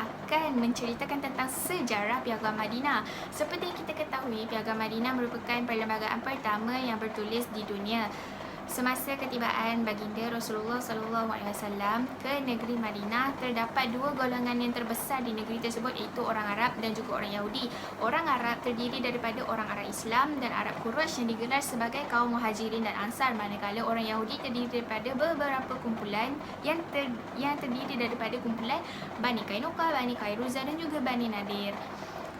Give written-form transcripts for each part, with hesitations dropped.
akan menceritakan tentang sejarah Piagam Madinah. Seperti yang kita ketahui, Piagam Madinah merupakan perlembagaan pertama yang bertulis di dunia. Semasa ketibaan baginda Rasulullah SAW ke negeri Madinah, terdapat dua golongan yang terbesar di negeri tersebut, iaitu orang Arab dan juga orang Yahudi. Orang Arab terdiri daripada orang Arab Islam dan Arab Quraisy yang digelar sebagai kaum Muhajirin dan Ansar, manakala orang Yahudi terdiri daripada beberapa kumpulan yang terdiri daripada kumpulan Bani Qainuqa, Bani Qairuza dan juga Bani Nadir.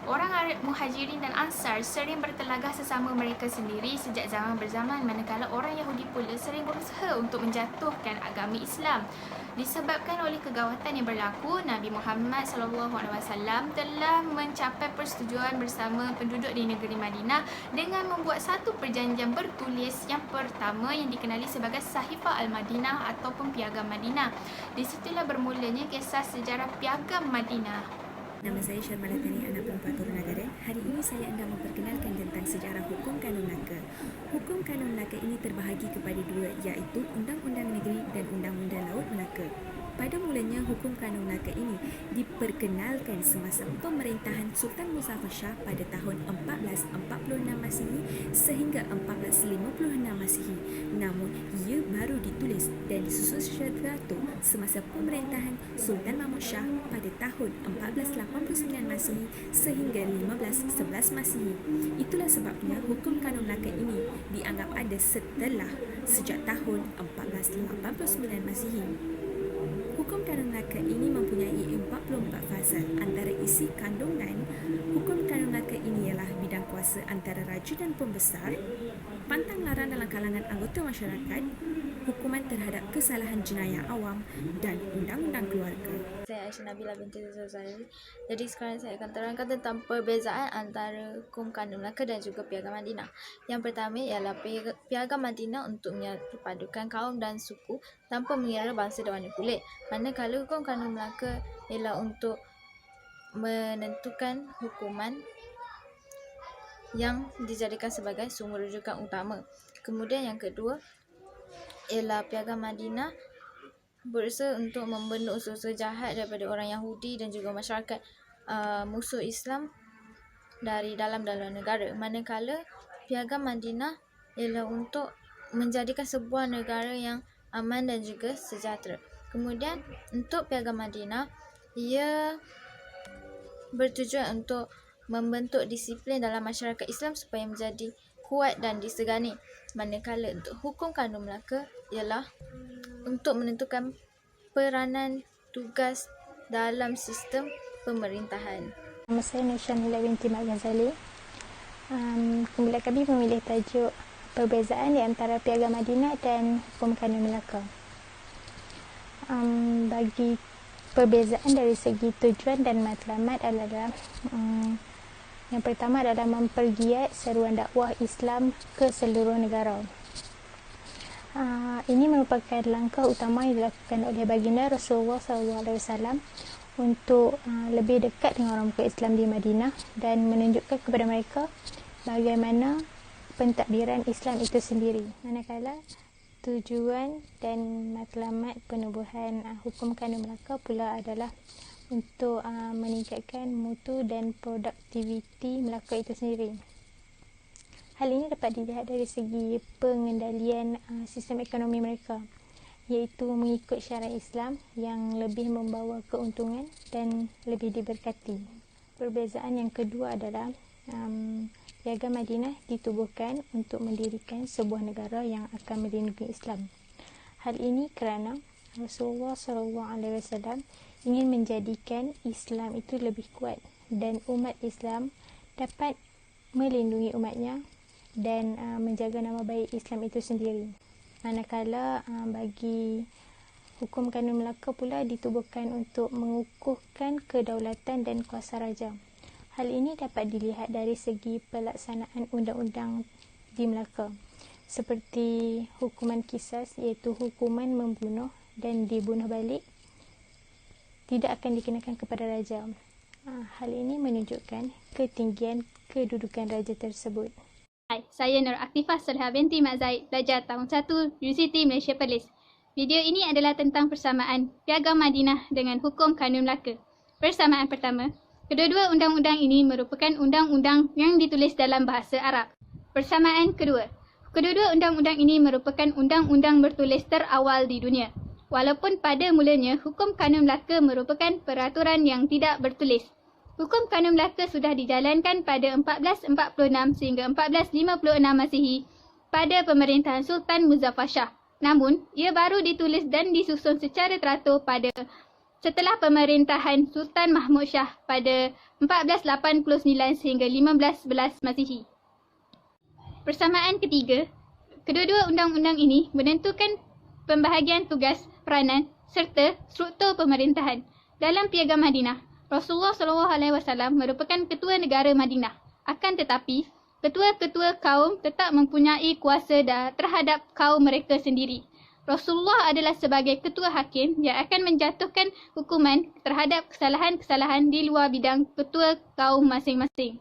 Orang Arab Muhajirin dan Ansar sering bertelagah sesama mereka sendiri sejak zaman berzaman, manakala orang Yahudi pula sering berusaha untuk menjatuhkan agama Islam. Disebabkan oleh kegawatan yang berlaku, Nabi Muhammad SAW telah mencapai persetujuan bersama penduduk di negeri Madinah dengan membuat satu perjanjian bertulis yang pertama yang dikenali sebagai Sahifah Al-Madinah ataupun Piagam Madinah. Disitulah bermulanya kisah sejarah Piagam Madinah. Nama saya Syarmala Tani, anak perempuan Turunagara. Hari ini saya akan memperkenalkan tentang sejarah Hukum Kanun Melaka. Hukum Kanun Melaka ini terbahagi kepada dua, iaitu Undang-Undang Negeri dan Undang-Undang Laut Melaka. Pada mulanya, Hukum Kanun Melaka ini diperkenalkan semasa pemerintahan Sultan Muzaffar Shah pada tahun 1446 Masihi sehingga 1456 Masihi. Namun, ia baru ditulis dan disusun secara teratur semasa pemerintahan Sultan Mahmud Shah pada tahun 1489 Masihi sehingga 1511 Masihi. Itulah sebabnya Hukum Kanun Melaka ini dianggap ada sejak tahun 1489 Masihi. Hukum Kanun Melaka ini mempunyai 44 fasa. Antara isi kandungan Hukum Kanun Melaka ini ialah bidang kuasa antara raja dan pembesar, pantang larang dalam kalangan anggota masyarakat, hukuman terhadap kesalahan jenayah awam dan undang-undang keluarga. Saya Aisyah Nabila binti Zazali. Jadi sekarang saya akan terangkan tentang perbezaan antara Hukum Kanun Melaka dan juga Piagam Madinah. Yang pertama ialah Piagam Madinah untuk menyatupadukan kaum dan suku tanpa mengira bangsa dan warna kulit. Manakala Hukum Kanun Melaka ialah untuk menentukan hukuman yang dijadikan sebagai sumber rujukan utama. Kemudian yang kedua ialah Piagam Madinah berusaha untuk membendung unsur-unsur jahat daripada orang Yahudi dan juga masyarakat musuh Islam dari dalam dan luar negara. Manakala Piagam Madinah ialah untuk menjadikan sebuah negara yang aman dan juga sejahtera. Kemudian untuk Piagam Madinah, ia bertujuan untuk membentuk disiplin dalam masyarakat Islam supaya menjadi kuat dan disegani. Manakala untuk Hukum Kanun Melaka ialah untuk menentukan peranan tugas dalam sistem pemerintahan. Nama saya Nur Syamila binti Mak Ghazali. Kumpulan kami memilih tajuk perbezaan di antara Piagam Madinah dan Hukum Kanun Melaka. Bagi perbezaan dari segi tujuan dan matlamat adalah yang pertama adalah mempergiat seruan dakwah Islam ke seluruh negara. Ini merupakan langkah utama yang dilakukan oleh baginda Rasulullah SAW untuk lebih dekat dengan orang muka Islam di Madinah dan menunjukkan kepada mereka bagaimana pentadbiran Islam itu sendiri. Manakala tujuan dan matlamat penubuhan Hukum Kanun Melaka pula adalah untuk meningkatkan mutu dan produktiviti Melaka itu sendiri. Hal ini dapat dilihat dari segi pengendalian sistem ekonomi mereka, iaitu mengikut syariat Islam yang lebih membawa keuntungan dan lebih diberkati. Perbezaan yang kedua adalah Piagam Madinah ditubuhkan untuk mendirikan sebuah negara yang akan melindungi Islam. Hal ini kerana Rasulullah SAW ingin menjadikan Islam itu lebih kuat dan umat Islam dapat melindungi umatnya dan menjaga nama baik Islam itu sendiri. Manakala bagi Hukum Kanun Melaka pula ditubuhkan untuk mengukuhkan kedaulatan dan kuasa raja. Hal ini dapat dilihat dari segi pelaksanaan undang-undang di Melaka, seperti hukuman kisas, iaitu hukuman membunuh dan dibunuh balik tidak akan dikenakan kepada raja. Hal ini menunjukkan ketinggian kedudukan raja tersebut. Hai, saya Nur Aktifah Solha binti Mak Zaid, pelajar tahun 1 UCT Malaysia Perlis. Video ini adalah tentang persamaan Piagam Madinah dengan Hukum Kanun Melaka. Persamaan pertama, kedua-dua undang-undang ini merupakan undang-undang yang ditulis dalam bahasa Arab. Persamaan kedua, kedua-dua undang-undang ini merupakan undang-undang bertulis terawal di dunia. Walaupun pada mulanya hukum kanun Melaka merupakan peraturan yang tidak bertulis. Hukum kanun Melaka sudah dijalankan pada 1446 sehingga 1456 Masihi pada pemerintahan Sultan Muzaffar Shah. Namun, ia baru ditulis dan disusun secara teratur setelah pemerintahan Sultan Mahmud Shah pada 1489 sehingga 1511 Masihi. Persamaan ketiga, kedua-dua undang-undang ini menentukan pembahagian tugas, peranan serta struktur pemerintahan. Dalam Piagam Madinah, Rasulullah SAW merupakan ketua negara Madinah. Akan tetapi, ketua-ketua kaum tetap mempunyai kuasa terhadap kaum mereka sendiri. Rasulullah adalah sebagai ketua hakim yang akan menjatuhkan hukuman terhadap kesalahan-kesalahan di luar bidang ketua kaum masing-masing.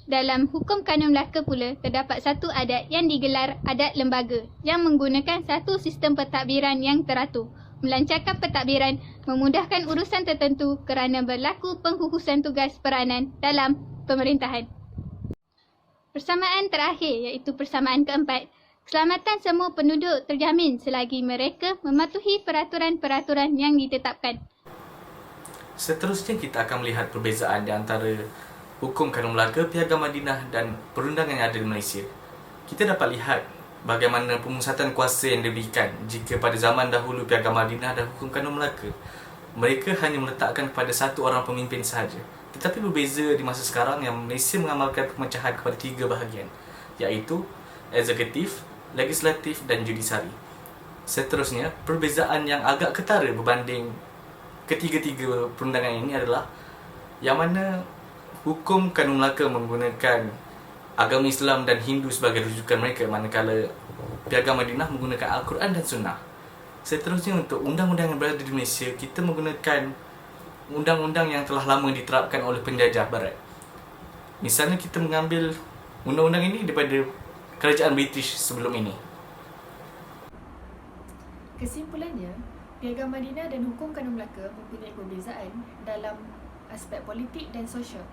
Dalam hukum kanun Melaka pula, terdapat satu adat yang digelar adat lembaga yang menggunakan satu sistem pentadbiran yang teratur. Melancarkan pentadbiran memudahkan urusan tertentu kerana berlaku pengkhususan tugas peranan dalam pemerintahan. Persamaan terakhir iaitu persamaan keempat. Keselamatan semua penduduk terjamin selagi mereka mematuhi peraturan-peraturan yang ditetapkan. Seterusnya kita akan melihat perbezaan di antara Hukum Kanun Melaka, Piagam Madinah dan perundangan yang ada di Malaysia. Kita dapat lihat bagaimana pemusatan kuasa yang diberikan jika pada zaman dahulu Piagam Madinah dan Hukum Kanun Melaka, mereka hanya meletakkan kepada satu orang pemimpin sahaja. Tetapi berbeza di masa sekarang yang Malaysia mengamalkan pemecahan kepada 3 bahagian, iaitu eksekutif, legislatif dan judisiari. Seterusnya, perbezaan yang agak ketara berbanding ketiga-tiga perundangan ini adalah yang mana Hukum Kanun Melaka menggunakan agama Islam dan Hindu sebagai rujukan mereka, manakala Piagam Madinah menggunakan Al-Quran dan Sunnah. Seterusnya, untuk undang-undang yang berada di Malaysia, kita menggunakan undang-undang yang telah lama diterapkan oleh penjajah Barat. Misalnya, kita mengambil undang-undang ini daripada kerajaan British sebelum ini. Kesimpulannya, Piagam Madinah dan Hukum Kanun Melaka mempunyai perbezaan dalam aspek politik dan sosial.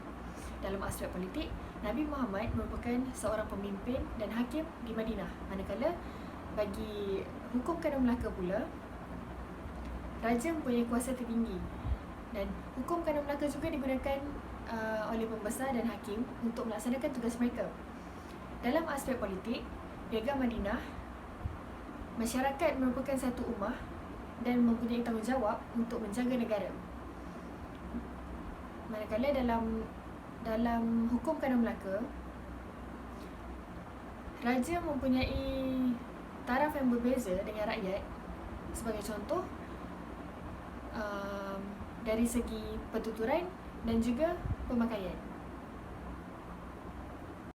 Dalam aspek politik, Nabi Muhammad merupakan seorang pemimpin dan hakim di Madinah. Manakala bagi Hukum Kanun Melaka pula, raja mempunyai kuasa tertinggi. Dan Hukum Kanun Melaka juga digunakan oleh pembesar dan hakim untuk melaksanakan tugas mereka. Dalam aspek politik, Piagam Madinah, masyarakat merupakan satu ummah dan mempunyai tanggungjawab untuk menjaga negara. Manakala dalam Hukum Kanun Melaka, raja mempunyai taraf yang berbeza dengan rakyat. Sebagai contoh, dari segi pertuturan dan juga pemakaian.